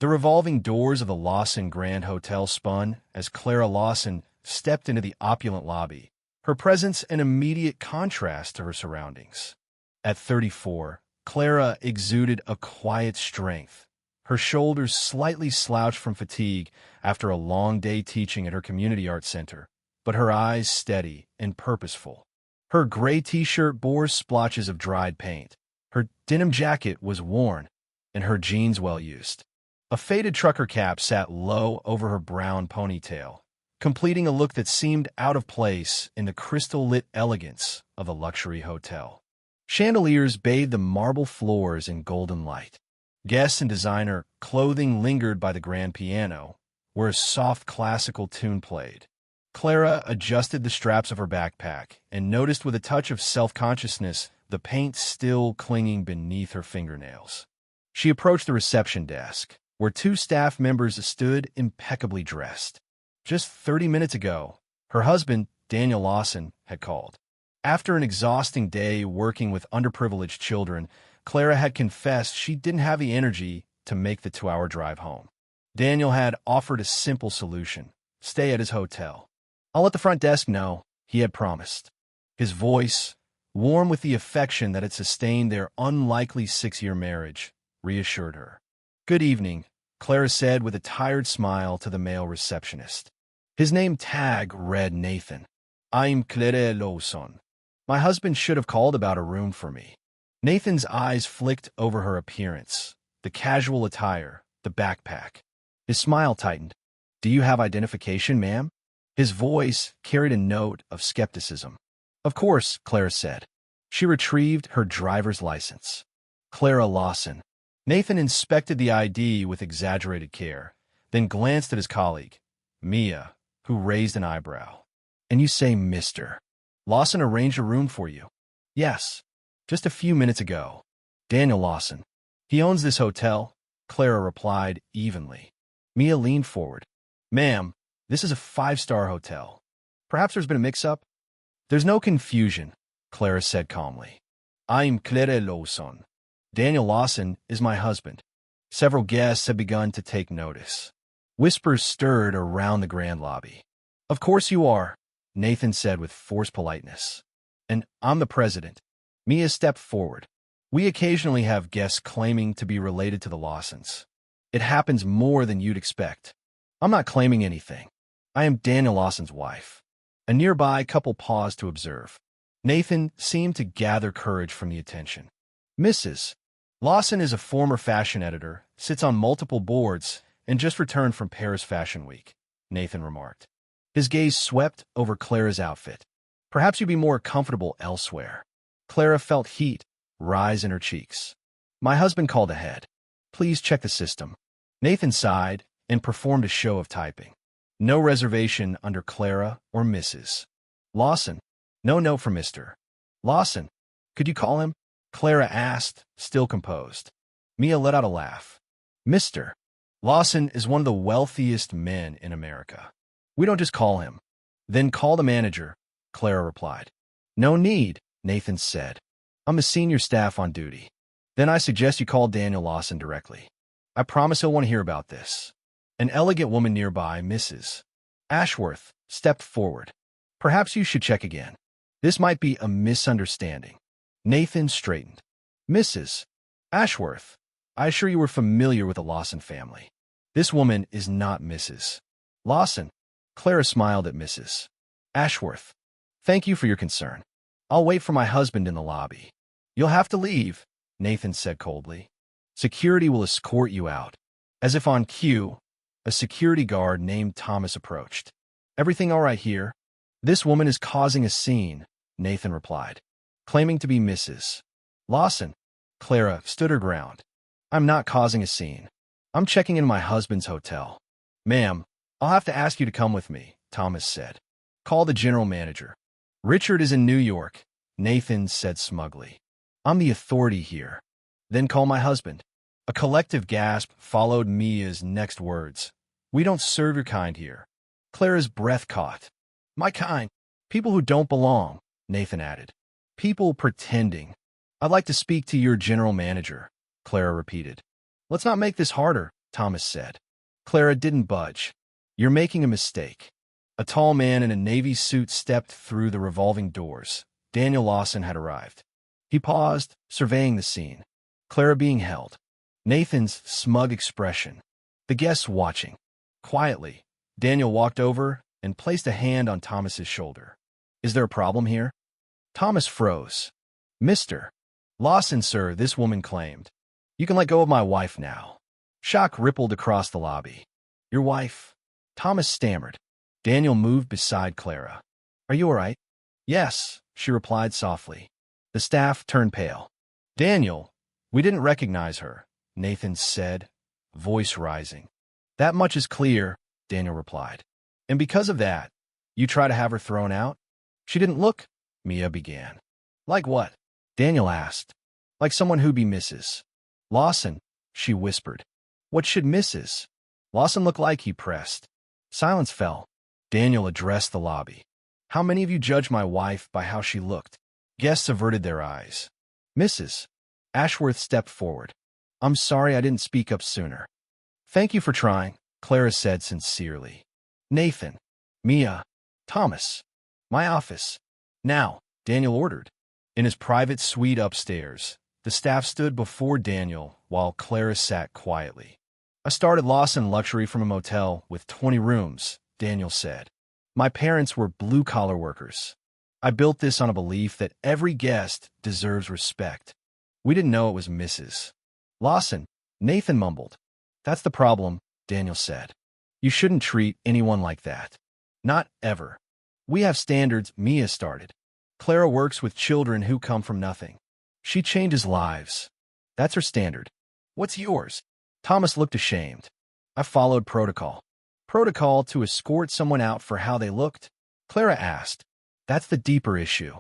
The revolving doors of the Lawson Grand Hotel spun as Clara Lawson stepped into the opulent lobby, her presence an immediate contrast to her surroundings. At 34, Clara exuded a quiet strength, her shoulders slightly slouched from fatigue after a long day teaching at her community arts center, but her eyes steady and purposeful. Her gray t-shirt bore splotches of dried paint, her denim jacket was worn, and her jeans well-used. A faded trucker cap sat low over her brown ponytail, completing a look that seemed out of place in the crystal-lit elegance of a luxury hotel. Chandeliers bathed the marble floors in golden light. Guests and designer clothing lingered by the grand piano, where a soft classical tune played. Clara adjusted the straps of her backpack and noticed with a touch of self-consciousness the paint still clinging beneath her fingernails. She approached the reception desk, where two staff members stood impeccably dressed. Just 30 minutes ago, her husband, Daniel Lawson, had called. After an exhausting day working with underprivileged children, Clara had confessed she didn't have the energy to make the 2-hour drive home. Daniel had offered a simple solution: stay at his hotel. "I'll let the front desk know," he had promised. His voice, warm with the affection that had sustained their unlikely 6-year marriage, reassured her. "Good evening," Clara said with a tired smile to the male receptionist. His name tag read Nathan. "I'm Clara Lawson. My husband should have called about a room for me." Nathan's eyes flicked over her appearance, the casual attire, the backpack. His smile tightened. "Do you have identification, ma'am?" His voice carried a note of skepticism. "Of course," Clara said. She retrieved her driver's license. Clara Lawson. Nathan inspected the ID with exaggerated care, then glanced at his colleague, Mia, who raised an eyebrow. "And you say Mr. Lawson arranged a room for you?" "Yes, just a few minutes ago." "Daniel Lawson. He owns this hotel," Clara replied evenly. Mia leaned forward. "Ma'am, this is a 5-star hotel. Perhaps there's been a mix-up?" "There's no confusion," Clara said calmly. "I'm Clara Lawson. Daniel Lawson is my husband." Several guests had begun to take notice. Whispers stirred around the grand lobby. "Of course you are," Nathan said with forced politeness. "And I'm the president." Mia stepped forward. "We occasionally have guests claiming to be related to the Lawsons. It happens more than you'd expect." "I'm not claiming anything. I am Daniel Lawson's wife." A nearby couple paused to observe. Nathan seemed to gather courage from the attention. "Mrs. Lawson is a former fashion editor, sits on multiple boards, and just returned from Paris Fashion Week," Nathan remarked. His gaze swept over Clara's outfit. "Perhaps you'd be more comfortable elsewhere." Clara felt heat rise in her cheeks. "My husband called ahead. Please check the system." Nathan sighed and performed a show of typing. No reservation under Clara or Mrs. Lawson. No note for Mr. Lawson. "Could you call him?" Clara asked, still composed. Mia let out a laugh. "Mr. Lawson is one of the wealthiest men in America. We don't just call him." "Then call the manager," Clara replied. "No need," Nathan said. "I'm the senior staff on duty." "Then I suggest you call Daniel Lawson directly. I promise he'll want to hear about this." An elegant woman nearby, Mrs. Ashworth, stepped forward. "Perhaps you should check again. This might be a misunderstanding." Nathan straightened. "Mrs. Ashworth, I assure you we're familiar with the Lawson family. This woman is not Mrs. Lawson." Clara smiled at Mrs. Ashworth. "Thank you for your concern. I'll wait for my husband in the lobby." "You'll have to leave," Nathan said coldly. "Security will escort you out." As if on cue, a security guard named Thomas approached. "Everything all right here?" "This woman is causing a scene," Nathan replied, claiming to be Mrs. Lawson. Clara stood her ground. "I'm not causing a scene. I'm checking in my husband's hotel." "Ma'am, I'll have to ask you to come with me," Thomas said. "Call the general manager." "Richard is in New York," Nathan said smugly. "I'm the authority here." "Then call my husband." A collective gasp followed Mia's next words. "We don't serve your kind here." Clara's breath caught. "My kind? People who don't belong," Nathan added. "People pretending." "I'd like to speak to your general manager," Clara repeated. "Let's not make this harder," Thomas said. Clara didn't budge. You're making a mistake. A tall man in a navy suit stepped through the revolving doors. Daniel Lawson had arrived. He paused, surveying the scene. Clara being held. Nathan's smug expression. The guests watching. Quietly, Daniel walked over and placed a hand on Thomas's shoulder. Is there a problem here? Thomas froze. Mr. Lawson, sir, this woman claimed. You can let go of my wife now. Shock rippled across the lobby. Your wife? Thomas stammered. Daniel moved beside Clara. Are you all right? Yes, she replied softly. The staff turned pale. Daniel, we didn't recognize her, Nathan said, voice rising. That much is clear, Daniel replied. And because of that, you try to have her thrown out? She didn't look, Mia began. Like what? Daniel asked. Like someone who be Mrs. Lawson, she whispered. What should Mrs. Lawson look like? He pressed. Silence fell. Daniel addressed the lobby. How many of you judge my wife by how she looked? Guests averted their eyes. Mrs. Ashworth stepped forward. I'm sorry I didn't speak up sooner. Thank you for trying, Clara said sincerely. Nathan, Mia, Thomas. My office. Now, Daniel ordered. In his private suite upstairs, the staff stood before Daniel while Clara sat quietly. I started Lawson Luxury from a motel with 20 rooms, Daniel said. My parents were blue-collar workers. I built this on a belief that every guest deserves respect. We didn't know it was Mrs. Lawson, Nathan mumbled. That's the problem, Daniel said. You shouldn't treat anyone like that. Not ever. We have standards, Mia started. Clara works with children who come from nothing. She changes lives. That's her standard. What's yours? Thomas looked ashamed. I followed protocol. Protocol to escort someone out for how they looked? Clara asked. That's the deeper issue.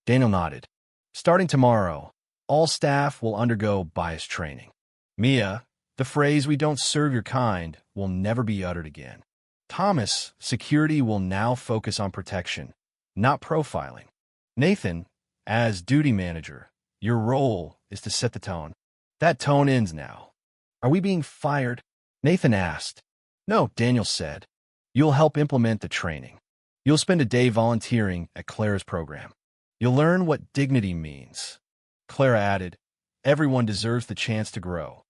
Daniel nodded. Starting tomorrow, all staff will undergo bias training. Mia, the phrase "we don't serve your kind" will never be uttered again. Thomas, security will now focus on protection, not profiling. Nathan, as duty manager, your role is to set the tone. That tone ends now. Are we being fired? Nathan asked. No, Daniel said. You'll help implement the training. You'll spend a day volunteering at Clara's program. You'll learn what dignity means. Clara added, everyone deserves the chance to grow.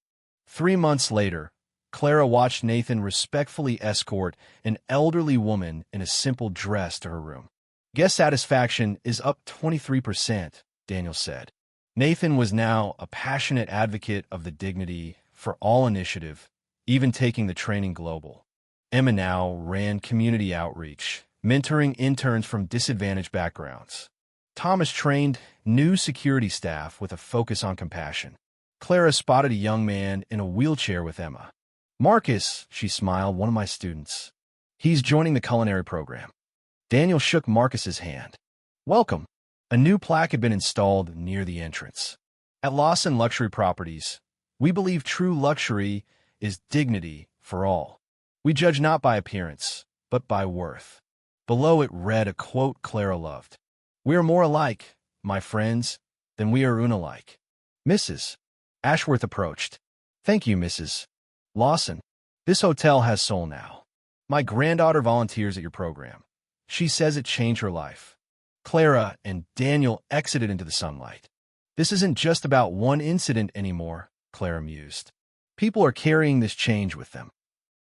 3 months later, Clara watched Nathan respectfully escort an elderly woman in a simple dress to her room. Guest satisfaction is up 23%, Daniel said. Nathan was now a passionate advocate of the Dignity for All initiative, even taking the training global. Emma now ran community outreach, mentoring interns from disadvantaged backgrounds. Thomas trained new security staff with a focus on compassion. Clara spotted a young man in a wheelchair with Emma. Marcus, she smiled, one of my students. He's joining the culinary program. Daniel shook Marcus's hand. Welcome. A new plaque had been installed near the entrance. At Lawson Luxury Properties, we believe true luxury is dignity for all. We judge not by appearance, but by worth. Below it read a quote Clara loved. We are more alike, my friends, than we are unalike. Mrs. Ashworth approached. Thank you, Mrs. Lawson. This hotel has soul now. My granddaughter volunteers at your program. She says it changed her life. Clara and Daniel exited into the sunlight. This isn't just about one incident anymore, Clara mused. People are carrying this change with them.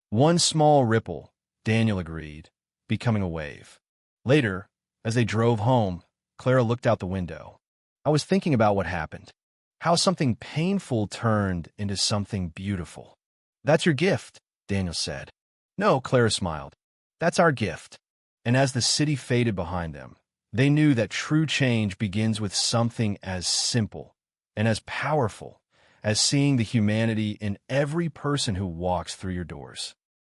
One small ripple, Daniel agreed, becoming a wave. Later, as they drove home, Clara looked out the window. I was thinking about what happened. How something painful turned into something beautiful. That's your gift, Daniel said. No, Clara smiled. That's our gift. And as the city faded behind them, they knew that true change begins with something as simple and as powerful as seeing the humanity in every person who walks through your doors.